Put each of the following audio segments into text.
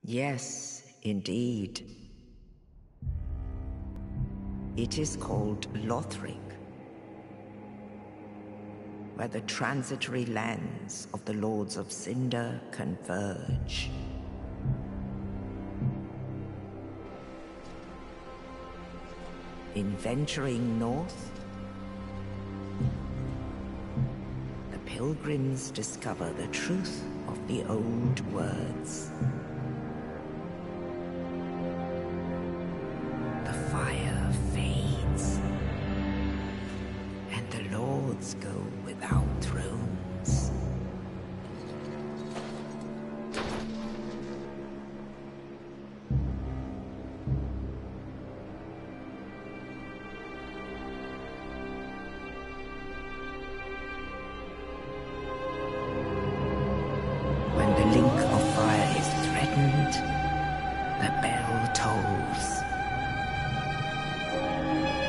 Yes, indeed. It is called Lothric, where the transitory lands of the Lords of Cinder converge. In venturing north, the pilgrims discover the truth of the old words. The fire fades, and the lords go without thrones. When the link of fire is threatened, the bell tolls,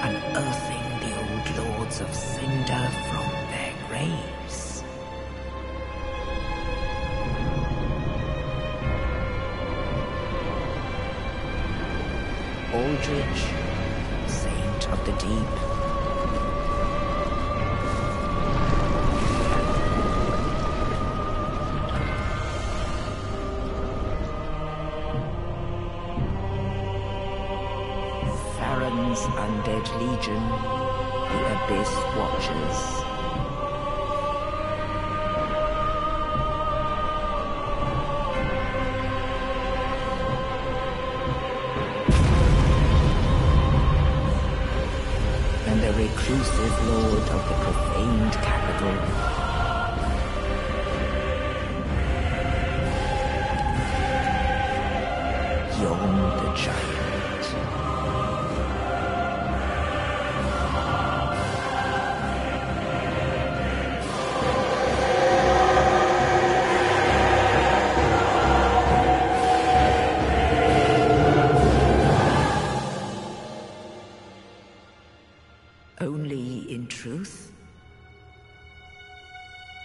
unearthing the old lords of Cinder from their graves. Aldrich, saint of the deep, Farron's undead legion, the Abyss Watchers. And the reclusive lord of the profaned capital. Yhorm the Giant. Only in truth,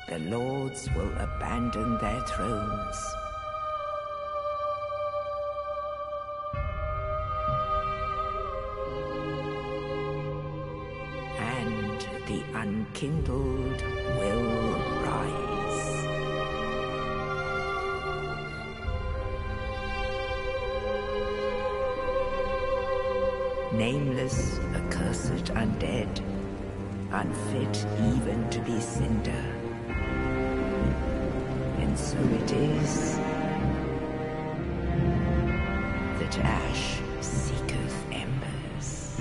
the lords will abandon their thrones. And the unkindled will rise. Nameless, accursed undead, unfit even to be Cinder. And so it is that ash seeketh embers.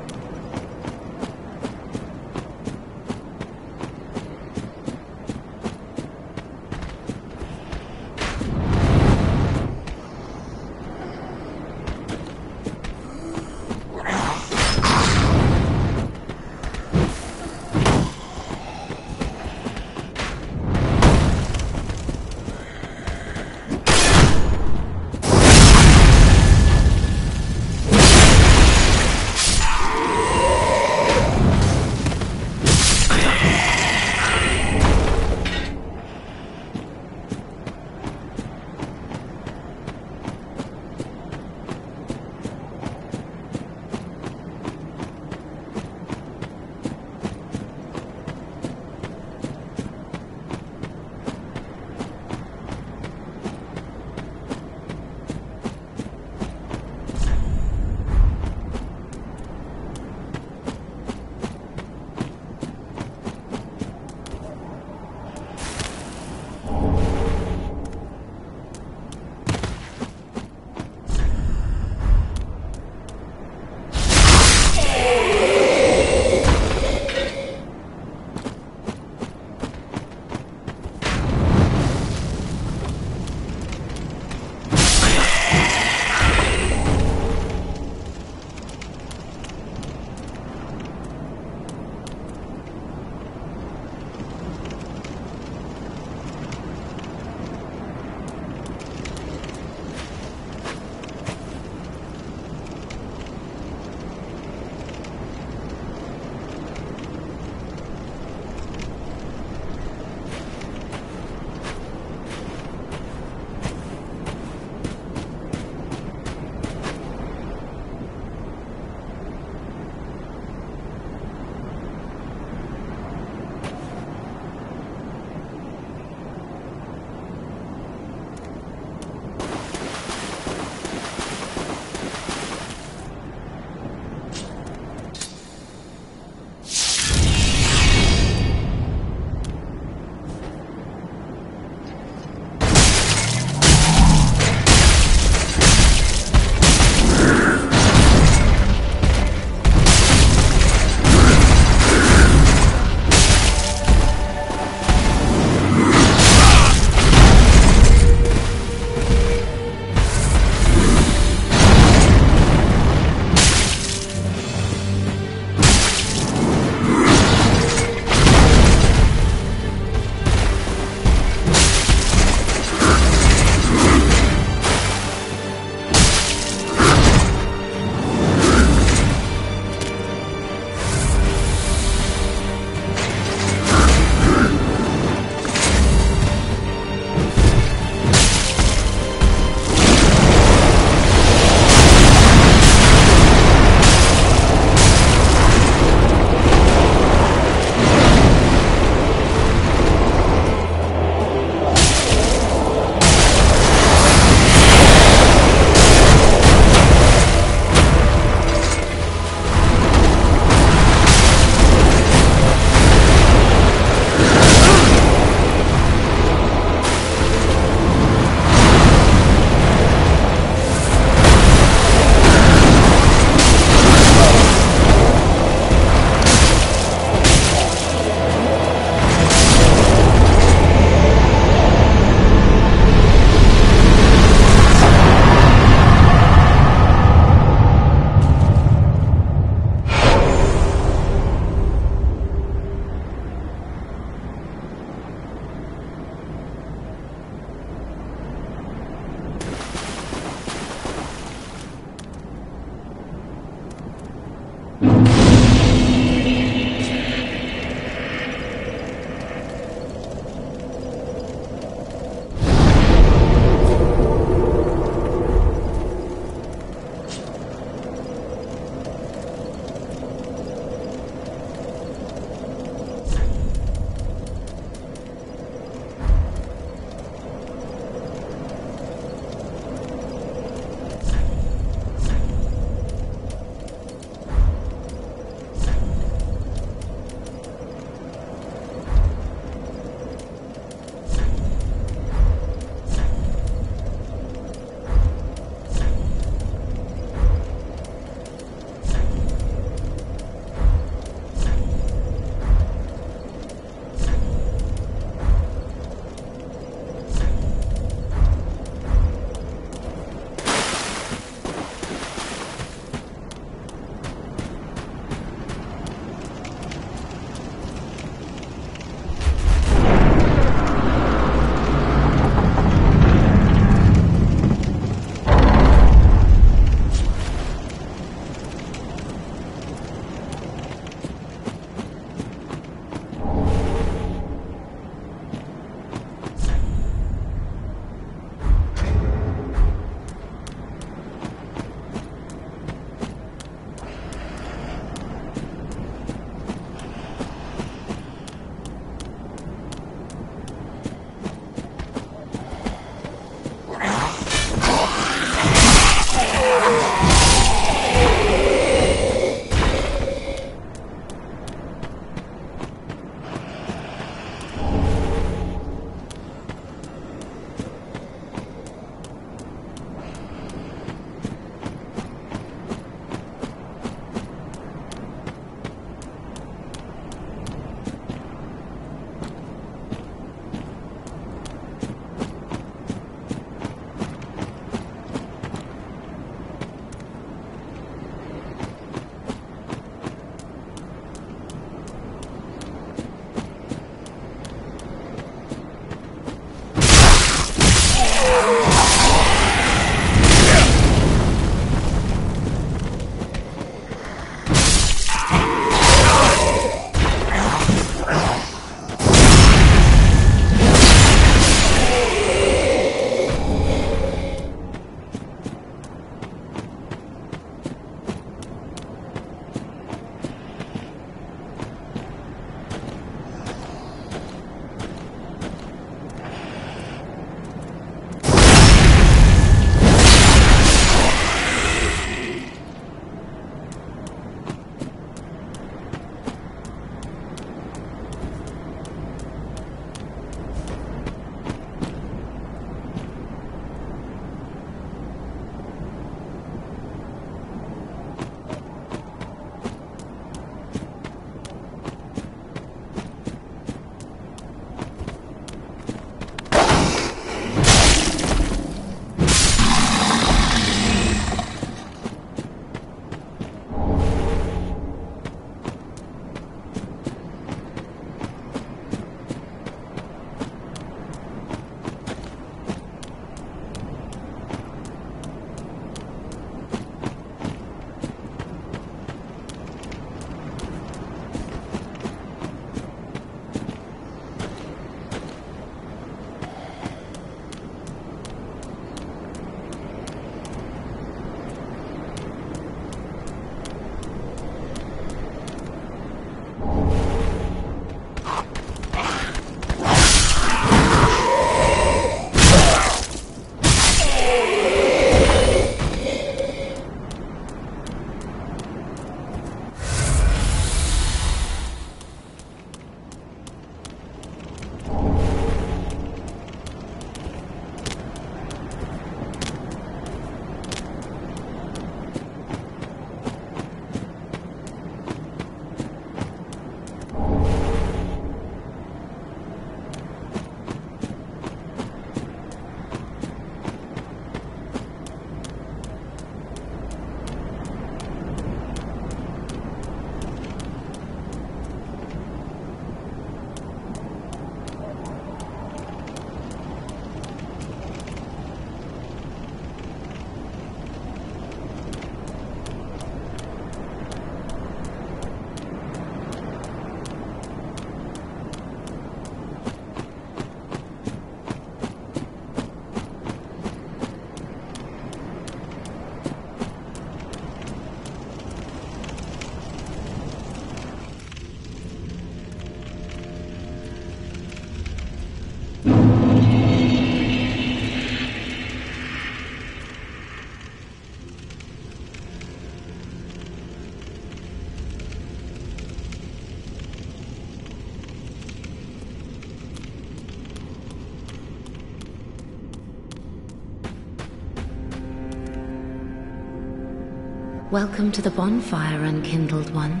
Welcome to the bonfire, unkindled one.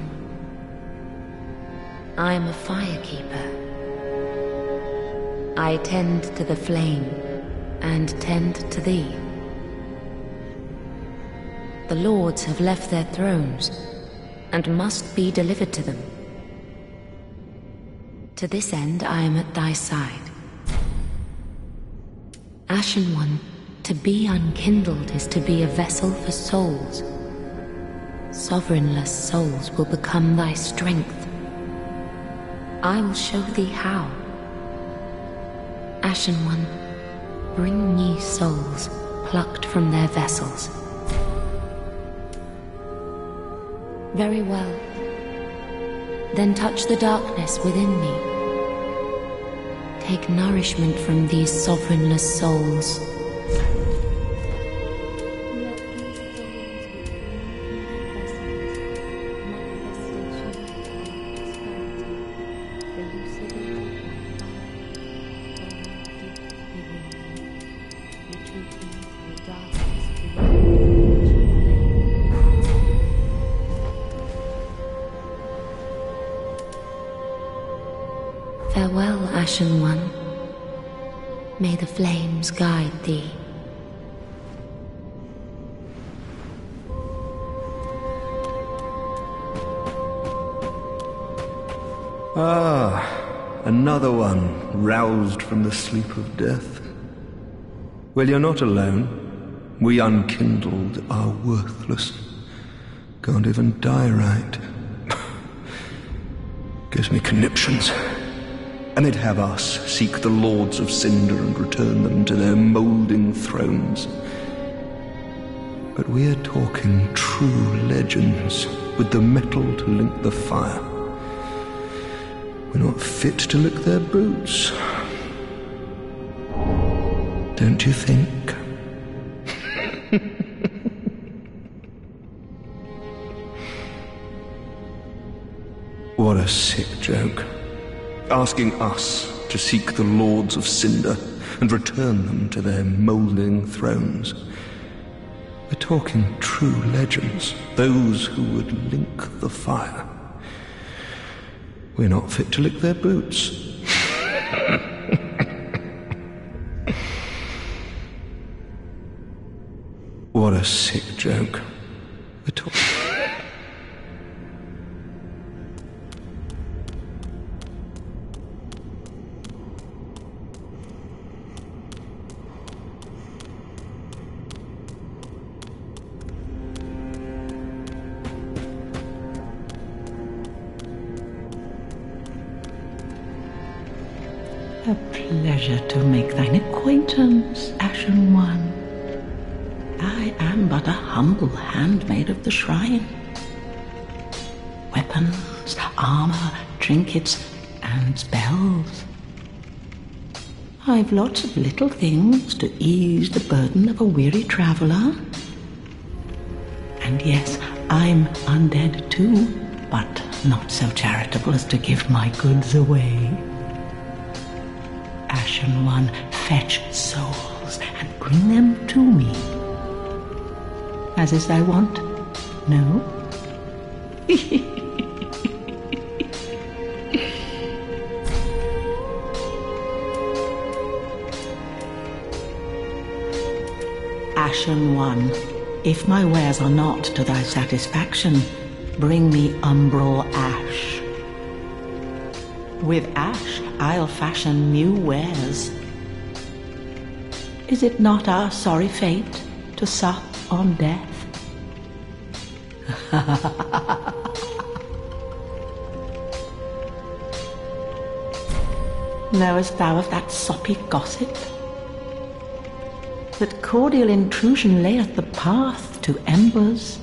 I am a firekeeper. I tend to the flame, and tend to thee. The lords have left their thrones, and must be delivered to them. To this end I am at thy side. Ashen One, to be unkindled is to be a vessel for souls. Sovereignless souls will become thy strength. I will show thee how. Ashen One, bring me souls plucked from their vessels. Very well. Then touch the darkness within me. Take nourishment from these sovereignless souls. Farewell, Ashen One. May the flames guide thee. Ah, another one roused from the sleep of death. Well, you're not alone. We unkindled are worthless. Can't even die right. Gives me conniptions. And they'd have us seek the Lords of Cinder and return them to their moulding thrones. But we're talking true legends with the metal to link the fire. We're not fit to lick their boots. Don't you think? What a sick joke. Asking us to seek the Lords of Cinder and return them to their moulding thrones. We're talking true legends, those who would link the fire. We're not fit to lick their boots. What a sick joke. We're talking... A pleasure to make thine acquaintance, Ashen One. I am but a humble handmaid of the shrine. Weapons, armor, trinkets, and spells. I've lots of little things to ease the burden of a weary traveler. And yes, I'm undead too, but not so charitable as to give my goods away. Ashen One, fetch souls and bring them to me. As is thy wont? No? Ashen One, if my wares are not to thy satisfaction, bring me umbral ash. With ash, I'll fashion new wares. Is it not our sorry fate to sup on death? Knowest thou of that soppy gossip? That cordial intrusion layeth the path to embers.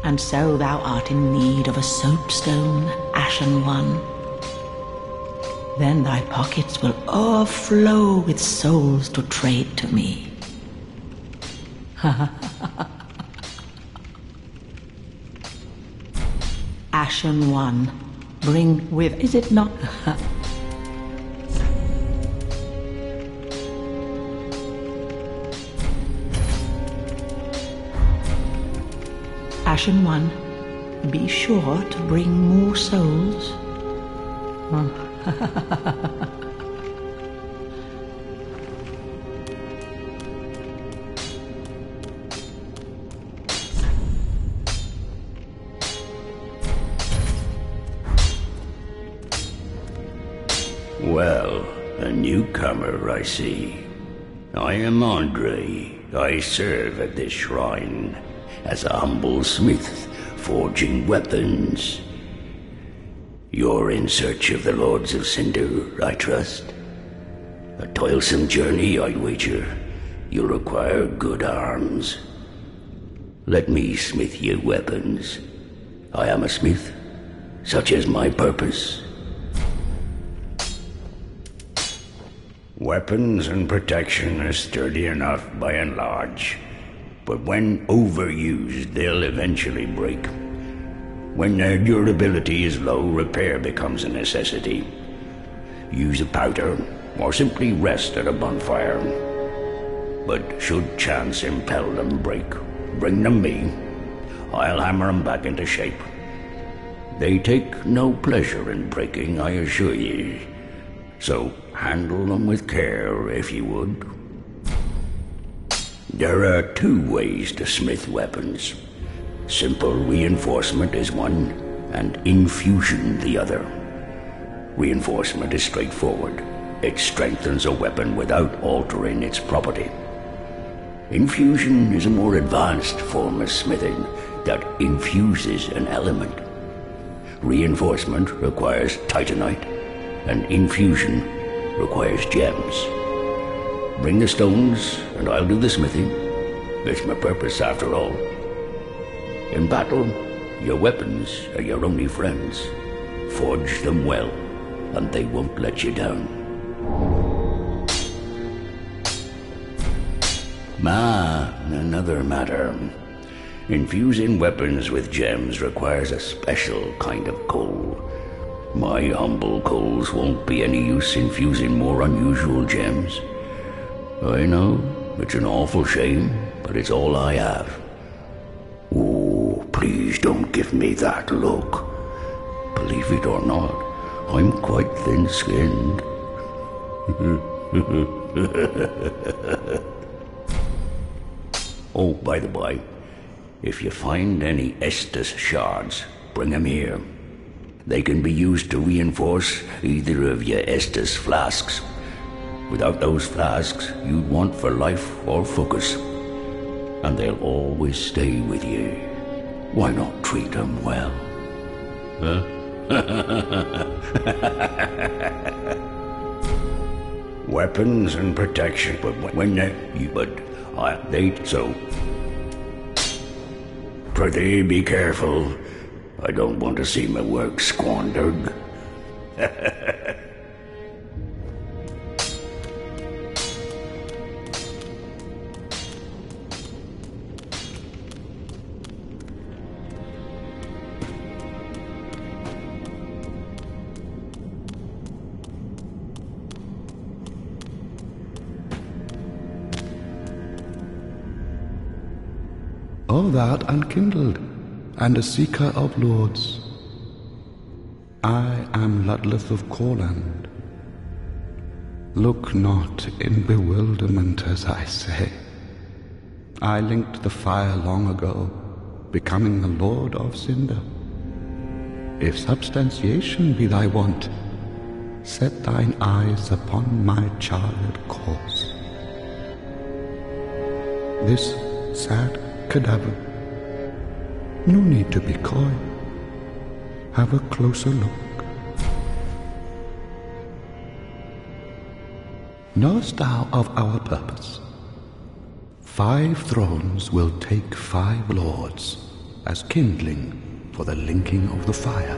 And so thou art in need of a soapstone, Ashen One. Then thy pockets will overflow with souls to trade to me. Ashen One, bring with... Is it not... Ashen One, be sure to bring more souls. Well, a newcomer, I see. I am Andre. I serve at this shrine as a humble smith, forging weapons. You're in search of the Lords of Cinder, I trust? A toilsome journey, I'd wager. You'll require good arms. Let me smith you weapons. I am a smith, such is my purpose. Weapons and protection are sturdy enough by and large, but when overused, they'll eventually break. When their durability is low, repair becomes a necessity. Use a powder, or simply rest at a bonfire. But should chance impel them break, bring them me. I'll hammer them back into shape. They take no pleasure in breaking, I assure ye. So handle them with care, if you would. There are two ways to smith weapons. Simple reinforcement is one, and infusion the other. Reinforcement is straightforward. It strengthens a weapon without altering its property. Infusion is a more advanced form of smithing that infuses an element. Reinforcement requires titanite, and infusion requires gems. Bring the stones, and I'll do the smithing. It's my purpose, after all. In battle, your weapons are your only friends. Forge them well, and they won't let you down. Another matter. Infusing weapons with gems requires a special kind of coal. My humble coals won't be any use infusing more unusual gems. I know, it's an awful shame, but it's all I have. Oh, please don't give me that look. Believe it or not, I'm quite thin-skinned. Oh, by the by, if you find any Estus shards, bring them here. They can be used to reinforce either of your Estus flasks. Without those flasks, you'd want for life or focus. And they'll always stay with you. Why not treat them well? Huh? Weapons and protection, but when so. Prithee, be careful. I don't want to see my work squandered. O thou unkindled, and a seeker of lords, I am Ludleth of Corland. Look not in bewilderment as I say. I linked the fire long ago, becoming the Lord of Cinder. If substantiation be thy want, set thine eyes upon my charred corse. This sad cadaver, no need to be coy. Have a closer look. Knowest thou of our purpose? 5 thrones will take 5 lords as kindling for the linking of the fire.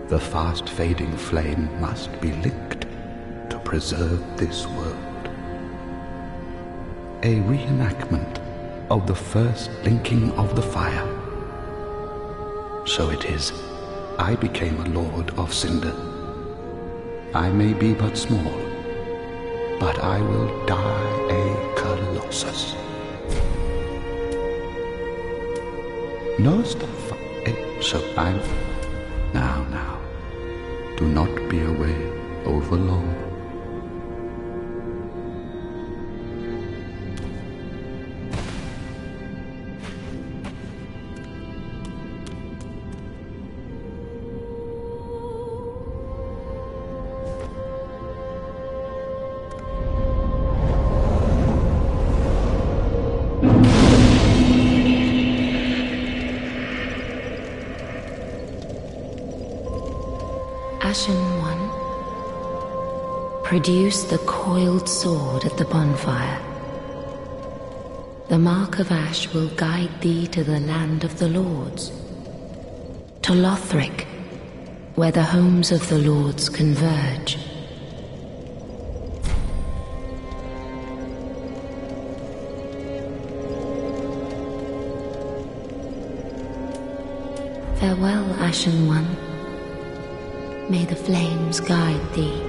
The fast-fading flame must be linked to preserve this world. A reenactment of the first linking of the fire. So it is, I became a Lord of Cinder. I may be but small, but I will die a Colossus. No stuff. So I'm... Now. Do not be away over long. Ashen One, produce the coiled sword at the bonfire. The mark of ash will guide thee to the land of the lords, to Lothric, where the homes of the lords converge. Farewell, Ashen One. May the flames guide thee.